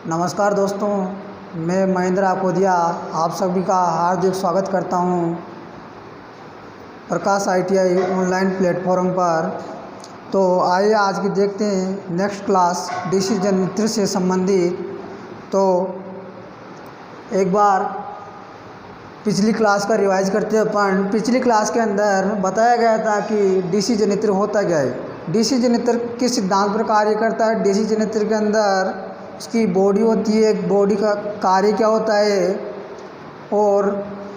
नमस्कार दोस्तों, मैं महेंद्र आकोदिया आप सभी का हार्दिक स्वागत करता हूं प्रकाश ITI ऑनलाइन प्लेटफॉर्म पर। तो आइए आज की देखते हैं नेक्स्ट क्लास डीसी जनरेटर से संबंधित। तो एक बार पिछली क्लास का रिवाइज करते हैं अपन। पिछली क्लास के अंदर बताया गया था कि डीसी जनरेटर होता क्या है, डीसी जनरेटर किस सिद्धांत पर कार्य करता है। डीसी जनरेटर के अंदर उसकी बॉडी होती है, बॉडी का कार्य क्या होता है, और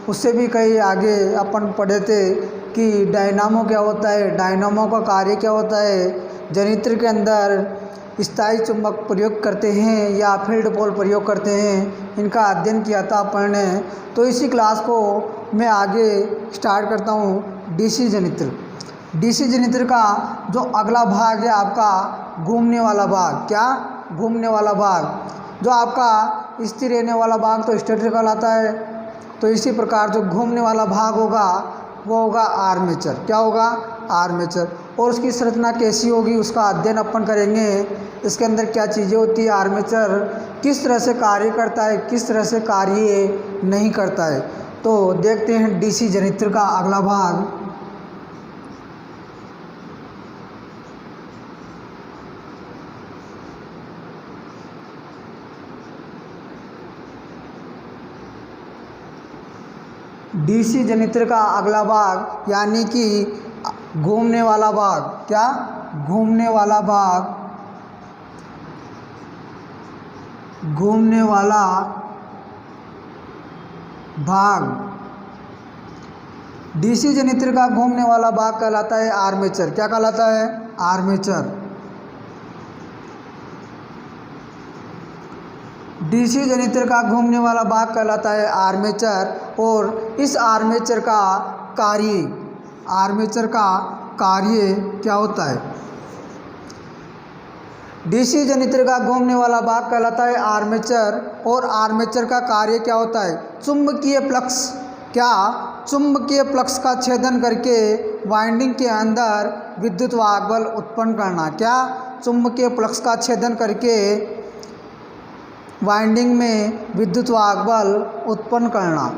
उससे भी कई आगे अपन पढ़े थे कि डायनामो क्या होता है, डायनामो का कार्य क्या होता है। जनरेटर के अंदर स्थायी चुंबक प्रयोग करते हैं या फील्ड पोल प्रयोग करते हैं, इनका अध्ययन किया था अपन ने। तो इसी क्लास को मैं आगे स्टार्ट करता हूँ। डीसी जनरेटर, डीसी जनरेटर का जो अगला भाग है आपका घूमने वाला भाग। क्या? घूमने वाला भाग। जो आपका स्थिर रहने वाला भाग तो स्टेटर कहलाता है। तो इसी प्रकार जो घूमने वाला भाग होगा वो होगा आर्मेचर। क्या होगा? आर्मेचर। और उसकी संरचना कैसी होगी उसका अध्ययन अपन करेंगे। इसके अंदर क्या चीज़ें होती है, आर्मेचर किस तरह से कार्य करता है, किस तरह से कार्य नहीं करता है। तो देखते हैं डीसी जनरेटर का अगला भाग। डीसी जनरेटर का अगला भाग यानी कि घूमने वाला भाग। क्या? घूमने वाला भाग, घूमने वाला भाग। डीसी जनरेटर का घूमने वाला भाग कहलाता है आर्मेचर। क्या कहलाता है? आर्मेचर। डीसी जनरेटर का घूमने वाला भाग कहलाता है आर्मेचर। और इस आर्मेचर का कार्य, आर्मेचर का कार्य क्या होता है? डीसी जनरेटर का घूमने वाला भाग कहलाता है आर्मेचर। और आर्मेचर का कार्य क्या होता है? चुंबकीय फ्लक्स। क्या? चुंबकीय फ्लक्स का छेदन करके वाइंडिंग के अंदर विद्युत वाहक बल उत्पन्न करना। क्या? चुंबकीय फ्लक्स का छेदन करके वाइंडिंग में विद्युत वाहक बल उत्पन्न करना।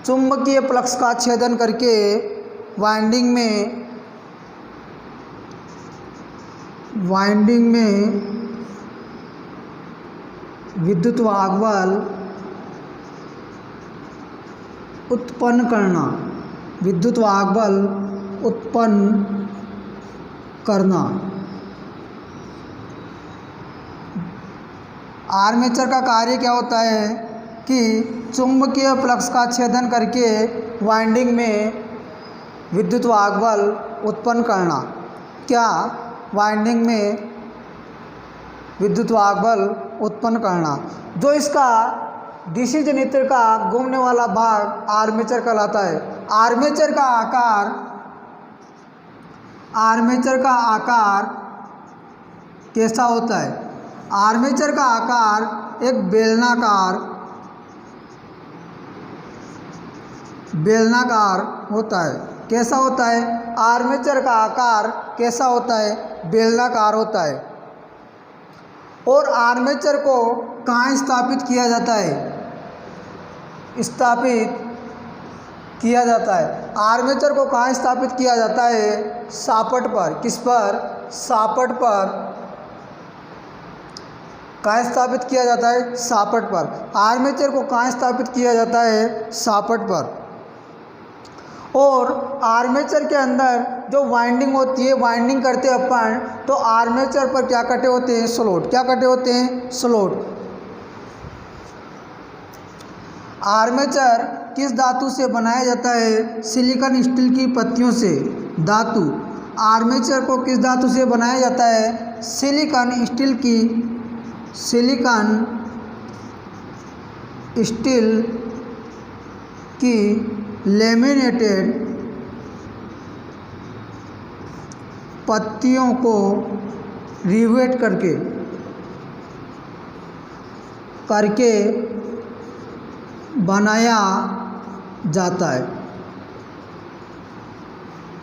चुंबकीय फ्लक्स का छेदन करके वाइंडिंग में विद्युत वाहक बल उत्पन्न करना, विद्युत वाहक बल उत्पन्न करना। आर्मेचर का कार्य क्या होता है कि चुंबकीय फ्लक्स का छेदन करके वाइंडिंग में विद्युत वाहक बल उत्पन्न करना। क्या? वाइंडिंग में विद्युत वाहक बल उत्पन्न करना। जो इसका डीसी जनरेटर का घूमने वाला भाग आर्मेचर कहलाता है। आर्मेचर का आकार, आर्मेचर का आकार कैसा होता है? आर्मेचर का आकार एक बेलनाकार होता है। कैसा होता है? आर्मेचर का आकार कैसा होता है? बेलनाकार होता है। और आर्मेचर को कहाँ स्थापित किया जाता है? स्थापित किया जाता है। आर्मेचर को कहाँ स्थापित किया जाता है? सापट पर। किस पर? सापट पर। कहाँ स्थापित किया जाता है? सापट पर। आर्मेचर को कहाँ स्थापित किया जाता है? सापट पर। और आर्मेचर के अंदर जो वाइंडिंग होती है, वाइंडिंग करते हैं अपन, तो आर्मेचर पर क्या कटे होते हैं? स्लॉट। क्या कटे होते हैं? स्लॉट। आर्मेचर किस धातु से बनाया जाता है? सिलिकॉन स्टील की पत्तियों से। धातु, आर्मेचर को किस धातु से बनाया जाता है? सिलिकॉन स्टील की, सिलिकॉन स्टील की लैमिनेटेड पत्तियों को रिवेट करके बनाया जाता है।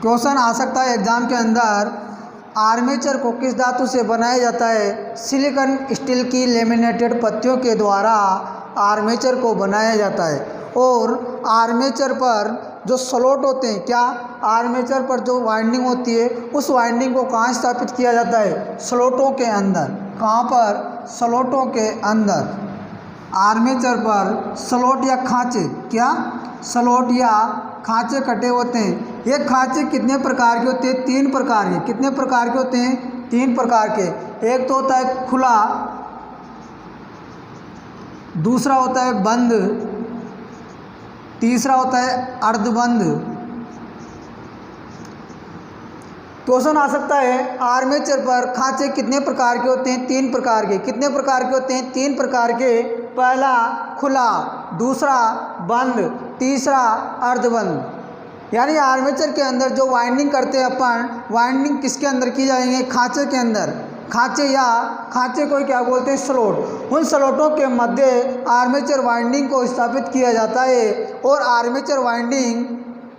क्वेश्चन आ सकता है एग्जाम के अंदर, आर्मेचर को किस धातु से बनाया जाता है? सिलिकॉन स्टील की लेमिनेटेड पत्तियों के द्वारा आर्मेचर को बनाया जाता है। और आर्मेचर पर जो स्लॉट होते हैं, क्या आर्मेचर पर जो वाइंडिंग होती है उस वाइंडिंग को कहाँ स्थापित किया जाता है? स्लॉटों के अंदर। कहाँ पर? स्लॉटों के अंदर। आर्मेचर पर स्लॉट या खांचे, क्या स्लॉट या खांचे कटे होते हैं। ये खांचे कितने प्रकार के होते हैं? 3 प्रकार के। कितने प्रकार के होते हैं? 3 प्रकार के। एक तो होता है खुला, दूसरा होता है बंद, तीसरा होता है अर्धबंद। क्वेश्चन आ सकता है आर्मेचर पर खांचे कितने प्रकार के होते हैं? 3 प्रकार के। कितने प्रकार के होते हैं? 3 प्रकार के। पहला खुला, दूसरा बंद, तीसरा अर्धबंद। यानी आर्मेचर के अंदर जो वाइंडिंग करते हैं अपन, वाइंडिंग किसके अंदर की जाएंगे? खांचे के अंदर। खांचे को क्या बोलते हैं? स्लॉट। उन स्लॉटों के मध्य आर्मेचर वाइंडिंग को स्थापित किया जाता है। और आर्मेचर वाइंडिंग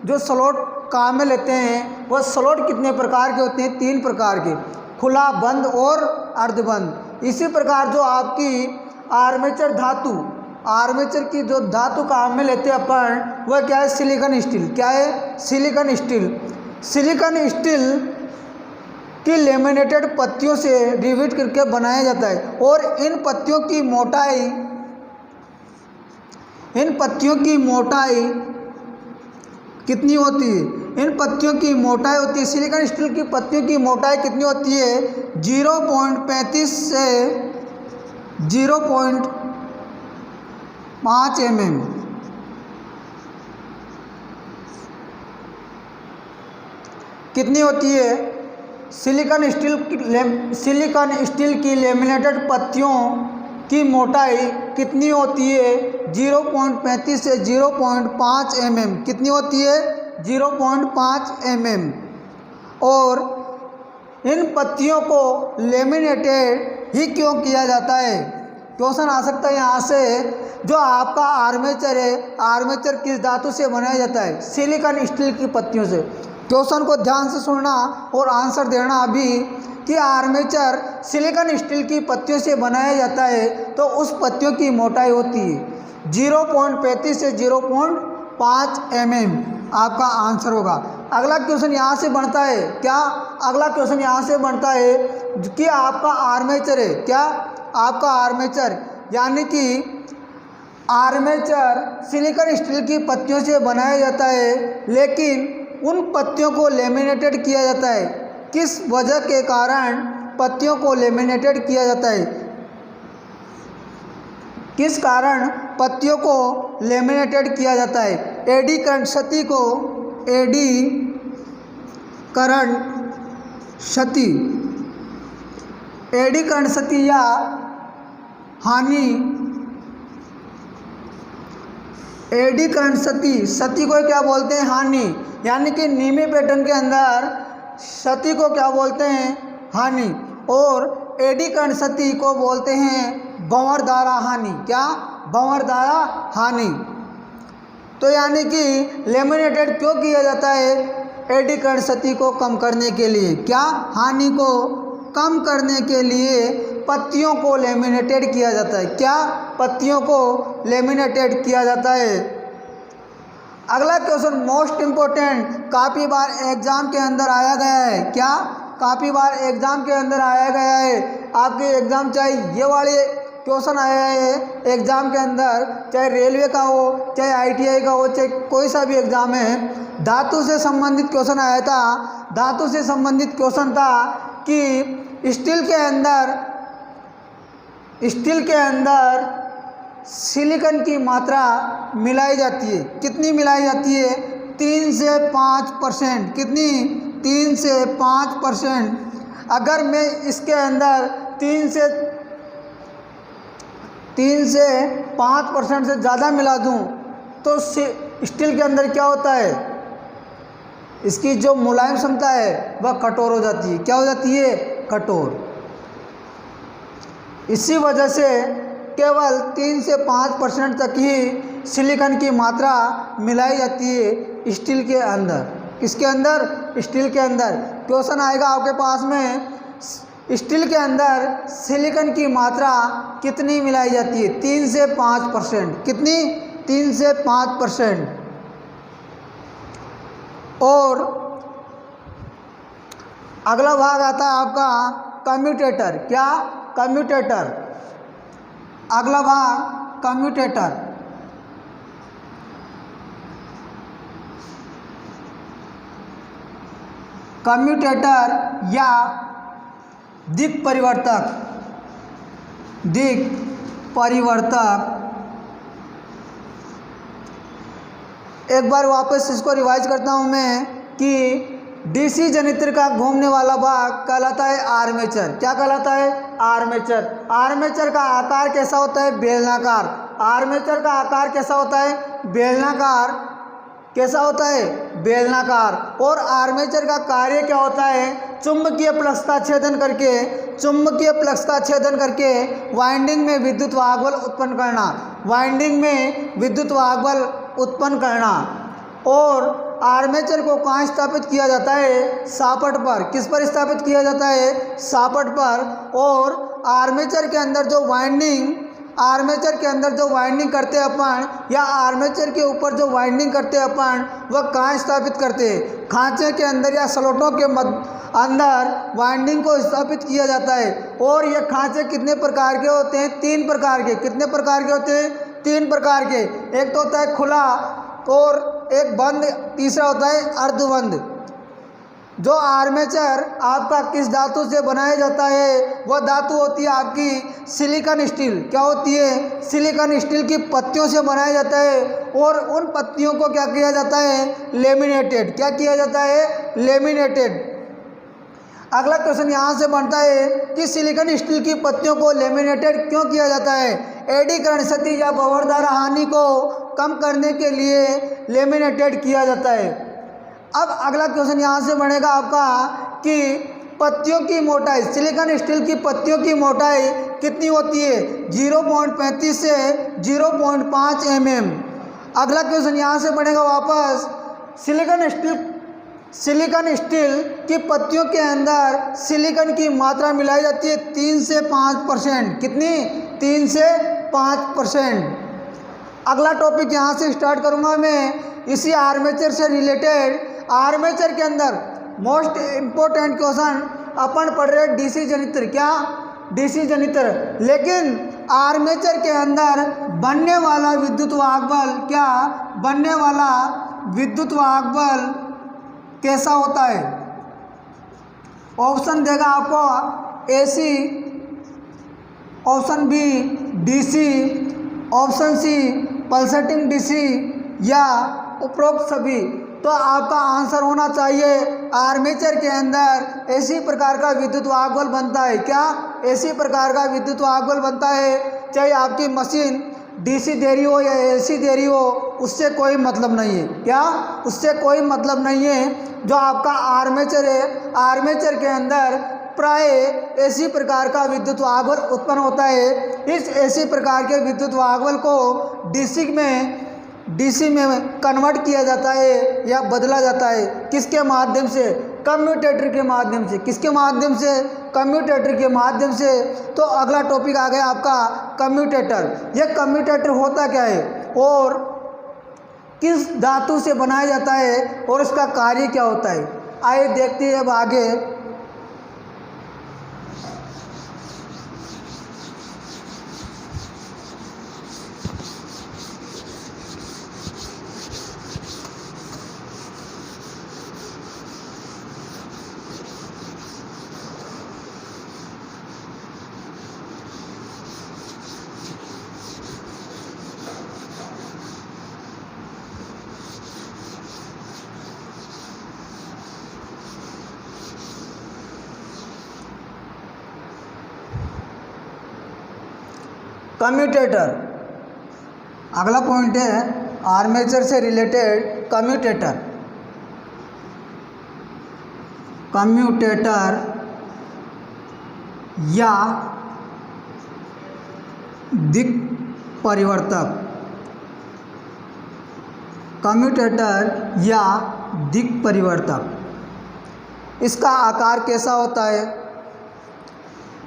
जो स्लॉट काम में लेते हैं वह स्लॉट कितने प्रकार के होते हैं? 3 प्रकार के। खुला, बंद और अर्धबंद। इसी प्रकार जो आपकी आर्मेचर धातु, आर्मेचर की जो धातु काम में लेते हैं अपन, वह क्या है? Silicon steel. क्या है? Silicon steel. सिलिकॉन स्टील की लेमिनेटेड पत्तियों से रिवेट करके बनाया जाता है। और इन पत्तियों की मोटाई कितनी होती है? इन पत्तियों की मोटाई होती है, सिलिकॉन स्टील की पत्तियों की मोटाई कितनी होती है? 0.35 से 0.5 mm। कितनी होती है? सिलिकॉन स्टील की लेमिनेटेड पत्तियों की मोटाई कितनी होती है? 0.35 से 0.5 mm। कितनी होती है? 0.5 mm। और इन पत्तियों को लेमिनेटेड ही क्यों किया जाता है? क्वेश्चन आ सकता है यहाँ से, जो आपका आर्मेचर है, आर्मेचर किस धातु से बनाया जाता है? सिलिकॉन स्टील की पत्तियों से। क्वेश्चन को ध्यान से सुनना और आंसर देना अभी कि आर्मेचर सिलिकॉन स्टील की पत्तियों से बनाया जाता है तो उस पत्तियों की मोटाई होती है 0.35 से 0.5 mm। आपका आंसर होगा। अगला क्वेश्चन यहाँ से बनता है, क्या? अगला क्वेश्चन यहाँ से बनता है कि आपका आर्मेचर है, क्या आपका आर्मेचर, यानी कि आर्मेचर सिलिकॉन स्टील की पत्तियों से बनाया जाता है, लेकिन उन पत्तियों को लेमिनेटेड किया जाता है। किस वजह के कारण पत्तियों को लेमिनेटेड किया जाता है? किस कारण पत्तियों को लेमिनेटेड किया जाता है? एडी करंट क्षति को, एडी करंट क्षति, एडी करंट क्षति या हानि, एडी करंट क्षति को क्या बोलते हैं? हानि। यानी कि नीमी पैटर्न के अंदर क्षति को क्या बोलते हैं? हानि। और एडी करंट क्षति को बोलते हैं भंवर द्वारा हानि। क्या? भंवर द्वारा हानि। तो यानी कि लेमिनेटेड क्यों किया जाता है? एडी करंट क्षति को कम करने के लिए। क्या? हानि को कम करने के लिए पत्तियों को लेमिनेटेड किया जाता है। क्या? पत्तियों को लेमिनेटेड किया जाता है। अगला क्वेश्चन मोस्ट इम्पोर्टेंट, काफ़ी बार एग्जाम के अंदर आया गया है। क्या? काफ़ी बार एग्जाम के अंदर आया गया है। आपके एग्जाम चाहे ये वाले क्वेश्चन आया है एग्जाम के अंदर, चाहे रेलवे का हो, चाहे ITI का हो, चाहे कोई सा भी एग्जाम है, धातु से संबंधित क्वेश्चन आया था। धातु से संबंधित क्वेश्चन था कि स्टील के अंदर सिलिकॉन की मात्रा मिलाई जाती है। कितनी मिलाई जाती है? 3 से 5%। कितनी? 3 से 5%। अगर मैं इसके अंदर 3 से 5% से ज़्यादा मिला दूं तो स्टील के अंदर क्या होता है? इसकी जो मुलायम क्षमता है वह कठोर हो जाती है। क्या हो जाती है? कठोर। इसी वजह से केवल 3 से 5% तक ही सिलिकॉन की मात्रा मिलाई जाती है स्टील के अंदर। किसके अंदर? स्टील के अंदर। क्वेश्चन आएगा आपके पास में, स्टील के अंदर सिलिकॉन की मात्रा कितनी मिलाई जाती है? 3 से 5%। कितनी? 3 से 5%। और अगला भाग आता है आपका कम्यूटेटर। क्या? कम्यूटेटर। अगला भाग कम्यूटेटर। कम्यूटेटर या दिक् परिवर्तक। दिक् परिवर्तक। एक बार वापस इसको रिवाइज करता हूं मैं कि डीसी जनित्र का घूमने वाला भाग कहलाता है आर्मेचर। क्या कहलाता है? आर्मेचर। आर्मेचर का आकार कैसा होता है? बेलनाकार। आर्मेचर का आकार कैसा होता है? बेलनाकार। कैसा होता है? बेलनाकार। और आर्मेचर का कार्य क्या होता है? चुंबकीय फ्लक्स का छेदन करके, चुंबकीय फ्लक्स का छेदन करके वाइंडिंग में विद्युत वाहक बल उत्पन्न करना। वाइंडिंग में विद्युत वाहक बल उत्पन्न करना। और आर्मेचर को कहाँ स्थापित किया जाता है? सापट पर। किस पर स्थापित किया जाता है? सापट पर। और आर्मेचर के अंदर जो वाइंडिंग, आर्मेचर के अंदर जो वाइंडिंग करते हैं अपन, या आर्मेचर के ऊपर जो वाइंडिंग करते हैं अपन, वह कहाँ स्थापित करते हैं? खांचे के अंदर या स्लॉटों के अंदर वाइंडिंग को स्थापित किया जाता है। और ये खांचे कितने प्रकार के होते हैं? 3 प्रकार के। कितने प्रकार के होते हैं? 3 प्रकार के। एक तो होता है खुला, और एक बंद, तीसरा होता है अर्धबंद। जो आर्मेचर आपका किस धातु से बनाया जाता है? वह धातु होती है आपकी सिलिकॉन स्टील। क्या होती है? सिलिकॉन स्टील की पत्तियों से बनाया जाता है। और उन पत्तियों को क्या किया जाता है? लेमिनेटेड। क्या किया जाता है? लेमिनेटेड। अगला क्वेश्चन यहाँ से बनता है कि सिलिकॉन स्टील की पत्तियों को लेमिनेटेड क्यों किया जाता है? एडीकरण क्षति या भंवरधारा हानि को कम करने के लिए लेमिनेटेड किया जाता है। अब अगला क्वेश्चन यहाँ से बनेगा आपका कि पत्तियों की मोटाई, सिलिकॉन स्टील की पत्तियों की मोटाई कितनी होती है? 0.35 से 0.5 mm। अगला क्वेश्चन यहाँ से बनेगा वापस, सिलिकॉन स्टील की पत्तियों के अंदर सिलिकॉन की मात्रा मिलाई जाती है 3 से 5%। कितनी? 3 से 5%। अगला टॉपिक यहाँ से स्टार्ट करूँगा मैं इसी आर्मेचर से रिलेटेड। आर्मेचर के अंदर मोस्ट इम्पोर्टेंट क्वेश्चन अपन पढ़ रहे डीसी जनित्र। क्या? डीसी जनित्र। लेकिन आर्मेचर के अंदर बनने वाला विद्युत वाहक बल, क्या बनने वाला विद्युत वाहक बल कैसा होता है? ऑप्शन देगा आपको AC, option B DC, option C pulsating DC, या उपरोक्त सभी। तो आपका आंसर होना चाहिए आर्मेचर के अंदर ऐसी प्रकार का विद्युत वाहक बल बनता है। क्या? ऐसी प्रकार का विद्युत वाहक बल बनता है। चाहे आपकी मशीन डीसी दे रही हो या एसी दे रही हो, उससे कोई मतलब नहीं है। क्या? उससे कोई मतलब नहीं है। जो आपका आर्मेचर है, आर्मेचर के अंदर प्राय ऐसी प्रकार का विद्युत वाहक बल उत्पन्न होता है। इस ऐसी प्रकार के विद्युत वाहक बल को डीसी में कन्वर्ट किया जाता है या बदला जाता है। किसके माध्यम से? कम्यूटेटर के माध्यम से। किसके माध्यम से? कम्यूटेटर के माध्यम से। तो अगला टॉपिक आ गया आपका कम्यूटेटर। यह कम्यूटेटर होता क्या है और किस धातु से बनाया जाता है और इसका कार्य क्या होता है? आइए देखते हैं अब आगे। कम्यूटेटर, अगला पॉइंट है आर्मेचर से रिलेटेड कम्यूटेटर। कम्यूटेटर या दिक् परिवर्तक, कम्यूटेटर या दिक् परिवर्तक। इसका आकार कैसा होता है?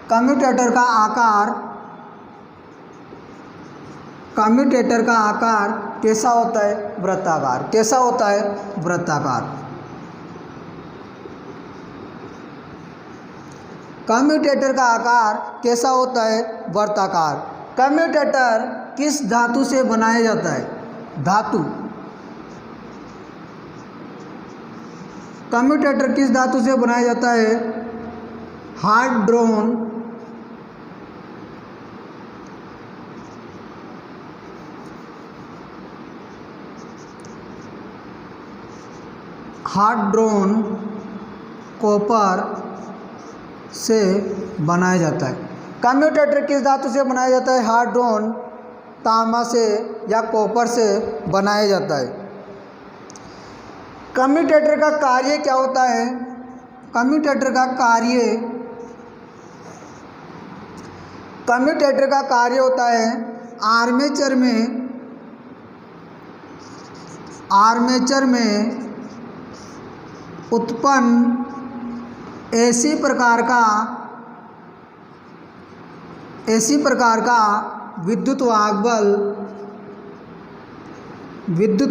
कम्यूटेटर का आकार कैसा होता है? वृत्ताकार। कैसा होता है? वृत्ताकार। कम्यूटेटर का आकार कैसा होता है? वृत्ताकार। कम्यूटेटर किस धातु से बनाया जाता है? धातु। कम्यूटेटर किस धातु से बनाया जाता है? हार्ड ड्रोन कॉपर से बनाया जाता है। कम्यूटेटर किस धातु से बनाया जाता है? हार्ड ड्रोन तांबा से या कॉपर से बनाया जाता है। कम्यूटेटर का कार्य क्या होता है? कम्यूटेटर का कार्य होता है आर्मेचर में उत्पन्न ऐसी प्रकार का विद्युत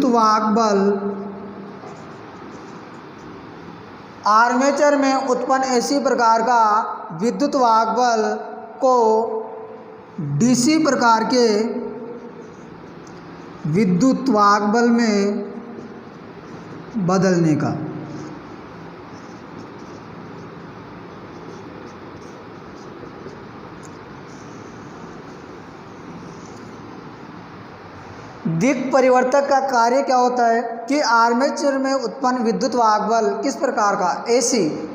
वाहक बल आर्मेचर में उत्पन्न ऐसी प्रकार का विद्युत वाहक बल को डीसी प्रकार के विद्युत वाहक बल में बदलने का। दिक् परिवर्तक का कार्य क्या होता है कि आर्मेचर में उत्पन्न विद्युत वाहक बल किस प्रकार का?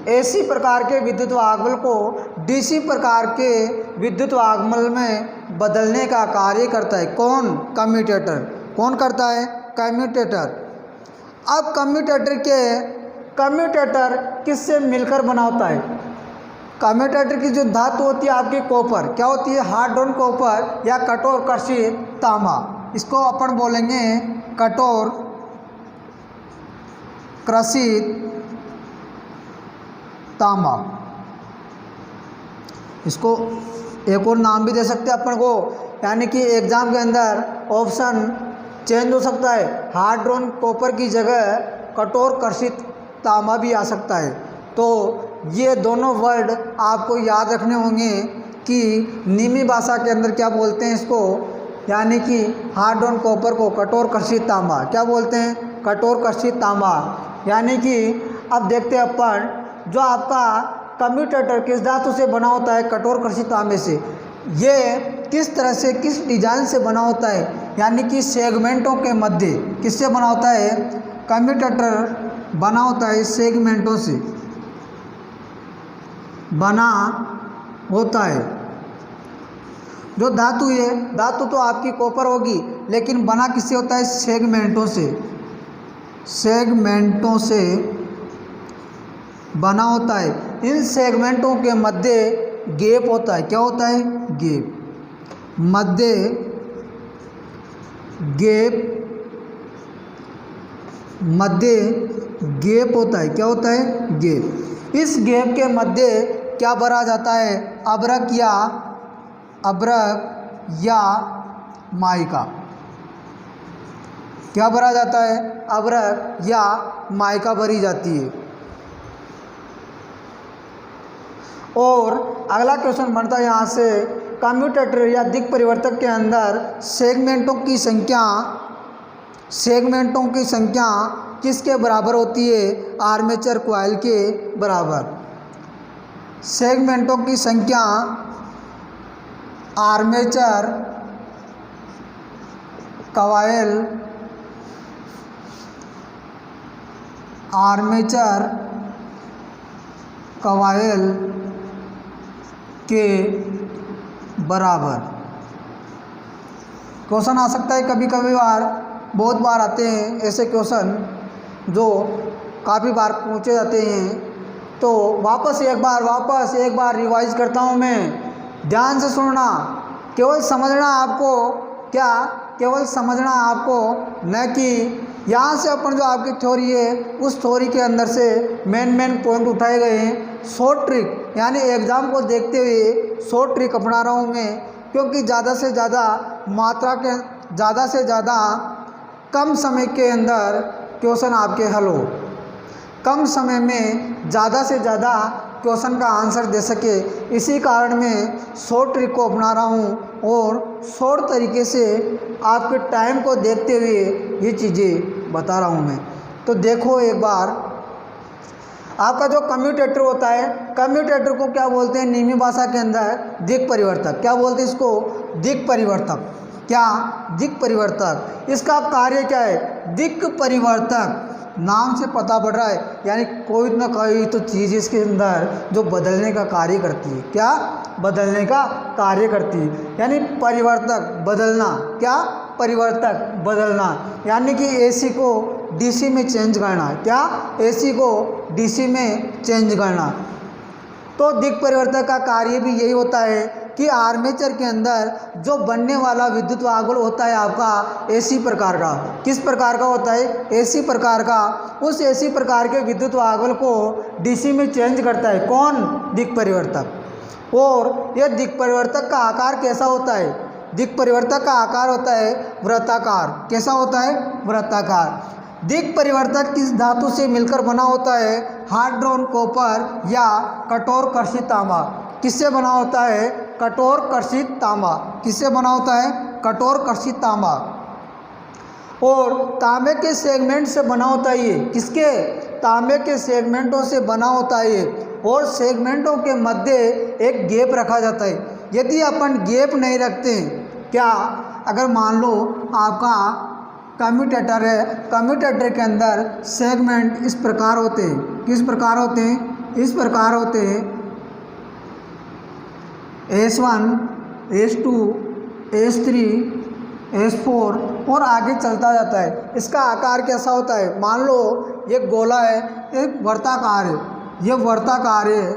एसी प्रकार के विद्युत वाहक बल को डीसी प्रकार के विद्युत वाहक बल में बदलने का कार्य करता है। कौन? कम्यूटेटर। कौन करता है? कम्यूटेटर। अब कम्यूटेटर किससे मिलकर बना होता है? कम्यूटेटर की जो धातु होती है आपकी कॉपर, क्या होती है? हार्ड ड्रोन कॉपर या कठोर कर्षित तांबा। इसको अपन बोलेंगे कठोर कृषित तांबा। इसको एक और नाम भी दे सकते हैं अपन को, यानी कि एग्जाम के अंदर ऑप्शन चेंज हो सकता है। हार्ड ड्रोन कॉपर की जगह कठोर कर्षित तांबा भी आ सकता है। तो ये दोनों वर्ड आपको याद रखने होंगे कि निमी भाषा के अंदर क्या बोलते हैं इसको, यानी कि हार्ड ड्रोन कॉपर को कठोर कर्षित तांबा। क्या बोलते हैं? कठोर कर्षित तांबा। यानी कि अब देखते हैं अपन, जो आपका कम्यूटेटर किस धातु से बना होता है? कठोर कर्षित तांबे से। ये किस तरह से, किस डिजाइन से बना होता है? यानी कि सेगमेंटों के मध्य। किससे बना होता है? कम्यूटेटर बना होता है सेगमेंटों से बना होता है। जो धातु है, धातु तो आपकी कॉपर होगी, लेकिन बना किससे होता है? सेगमेंटों से बना होता है। इन सेगमेंटों के मध्य गैप होता है। क्या होता है? गैप। मध्य गैप होता है। क्या होता है? गैप। इस गैप के मध्य क्या भरा जाता है? अभ्रक या माइका। क्या भरा जाता है? अभ्रक या माइका भरी जाती है। और अगला क्वेश्चन बनता है यहाँ से, कम्यूटेटर या दिक् परिवर्तक के अंदर सेगमेंटों की संख्या किसके बराबर होती है? आर्मेचर कॉइल के बराबर। सेगमेंटों की संख्या आर्मेचर कॉइल के बराबर। क्वेश्चन आ सकता है कभी कभी बार, बहुत बार आते हैं ऐसे क्वेश्चन जो काफ़ी बार पूछे जाते हैं। तो वापस एक बार रिवाइज करता हूँ मैं, ध्यान से सुनना केवल समझना आपको, क्या केवल समझना आपको, न कि यहाँ से अपन जो आपकी थ्योरी है उस थ्योरी के अंदर से मेन पॉइंट उठाए गए हैं। शॉर्ट ट्रिक यानी एग्ज़ाम को देखते हुए शॉर्ट ट्रिक अपना रहा हूँ मैं, क्योंकि ज़्यादा से ज़्यादा कम समय के अंदर क्वेश्चन आपके हल हो, कम समय में ज़्यादा से ज़्यादा क्वेश्चन का आंसर दे सके। इसी कारण मैं शॉर्ट ट्रिक को अपना रहा हूँ और शॉर्ट तरीके से आपके टाइम को देखते हुए ये चीज़ें बता रहा हूँ मैं। तो देखो एक बार, आपका जो कम्यूटेटर होता है, कम्यूटेटर को क्या बोलते हैं निमी भाषा के अंदर? दिक् परिवर्तक। क्या बोलते हैं इसको? दिक् परिवर्तक। क्या? दिक् परिवर्तक। इसका कार्य क्या है? दिक् परिवर्तक। नाम से पता पड़ रहा है, यानी कोई ना कोई तो चीज़ इसके अंदर जो बदलने का कार्य करती है। क्या? बदलने का कार्य करती है, यानी परिवर्तक, बदलना। क्या? परिवर्तक, बदलना, यानी कि एसी को डीसी में चेंज करना। क्या? एसी को डीसी में चेंज करना। तो दिक् परिवर्तक का कार्य भी यही होता है कि आर्मेचर के अंदर जो बनने वाला विद्युत वाहक होता है आपका एसी प्रकार का। किस प्रकार का होता है? एसी प्रकार का। उस एसी प्रकार के विद्युत वाहक को डीसी में चेंज करता है कौन? दिक् परिवर्तक। और यह दिक् परिवर्तक का आकार कैसा होता है? दिक् परिवर्तक का आकार होता है वृत्ताकार। कैसा होता है? वृत्ताकार। दिक् परिवर्तक किस धातु से मिलकर बना होता है? हार्ड ड्रॉन कॉपर या कठोर कर्षित तांबा। किससे बना होता है? कठोर कर्षित तांबा। किससे बना होता है? कठोर कर्षित तांबा। और तांबे के सेगमेंट से बना होता है ये। किसके? तांबे के सेगमेंटों से बना होता है ये। और सेगमेंटों के मध्य एक गैप रखा जाता है। यदि अपन गैप नहीं रखते, क्या, अगर मान लो आपका कम्यूटेटर है, कम्यूटेटर के अंदर सेगमेंट इस प्रकार होते हैं। किस प्रकार होते हैं? इस प्रकार होते हैं। S1, S2, S3, S4 और आगे चलता जाता है। इसका आकार कैसा होता है? मान लो ये गोला है, एक वर्ताकार है, ये वर्ताकार है,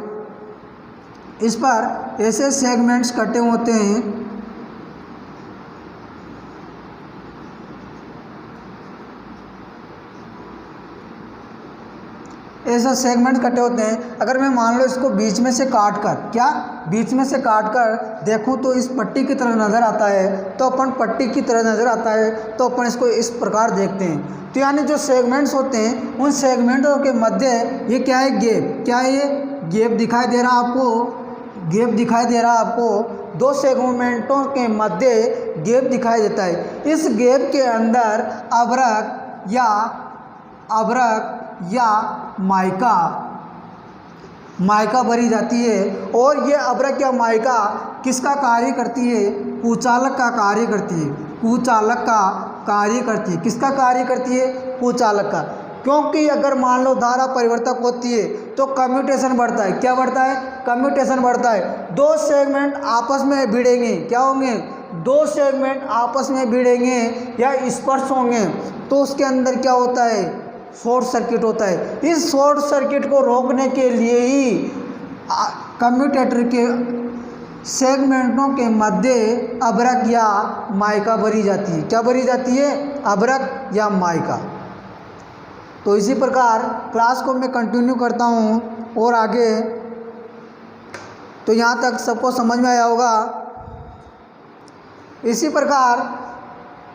इस पर ऐसे सेगमेंट्स कटे होते हैं। ऐसे सेगमेंट कटे होते हैं। अगर मैं मान लो इसको बीच में से काट कर, क्या, बीच में से काट कर देखूं तो इस पट्टी की तरह नज़र आता है, तो अपन पट्टी की तरह नज़र आता है, तो अपन इसको इस प्रकार देखते हैं। तो यानी जो सेगमेंट्स होते हैं उन सेगमेंटों के मध्य ये क्या है? गैप। क्या है ये? गैप दिखाई दे रहा आपको? गैप दिखाई दे रहा आपको? दो सेगमेंटों के मध्य गैप दिखाई देता है। इस गैप के अंदर अभ्रक या माइका भरी जाती है। और ये अभ्रक या माइका किसका कार्य करती है? कुचालक का कार्य करती है। कुचालक का कार्य करती है। किसका कार्य करती है? कुचालक का। क्योंकि अगर मान लो धारा परिवर्तक होती है तो कम्यूटेशन बढ़ता है। क्या बढ़ता है? कम्यूटेशन बढ़ता है। दो सेगमेंट आपस में भिड़ेंगे, क्या होंगे? दो सेगमेंट आपस में भिड़ेंगे या स्पर्श होंगे, तो उसके अंदर क्या होता है? शॉर्ट सर्किट होता है। इस शॉर्ट सर्किट को रोकने के लिए ही कम्यूटेटर के सेगमेंटों के मध्य अभ्रक या माइका भरी जाती है। क्या भरी जाती है? अभ्रक या माइका। तो इसी प्रकार क्लास को मैं कंटिन्यू करता हूँ और आगे, तो यहाँ तक सबको समझ में आया होगा। इसी प्रकार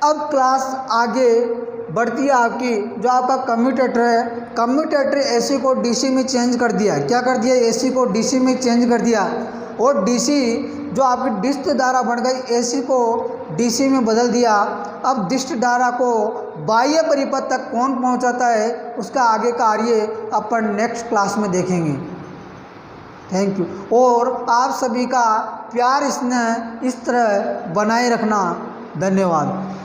अब क्लास आगे बढ़ती है आपकी। जो आपका कम्यूटेटर है, कम्यूटेटर एसी को डीसी में चेंज कर दिया। क्या कर दिया? एसी को डीसी में चेंज कर दिया। और डीसी जो आपकी डिस्च धारा बन गई, एसी को डीसी में बदल दिया। अब डिस्च धारा को बाह्य परिपथ तक कौन पहुंचाता है, उसका आगे कार्य अपन नेक्स्ट क्लास में देखेंगे। Thank you. और आप सभी का प्यार स्नेह इस तरह बनाए रखना। धन्यवाद।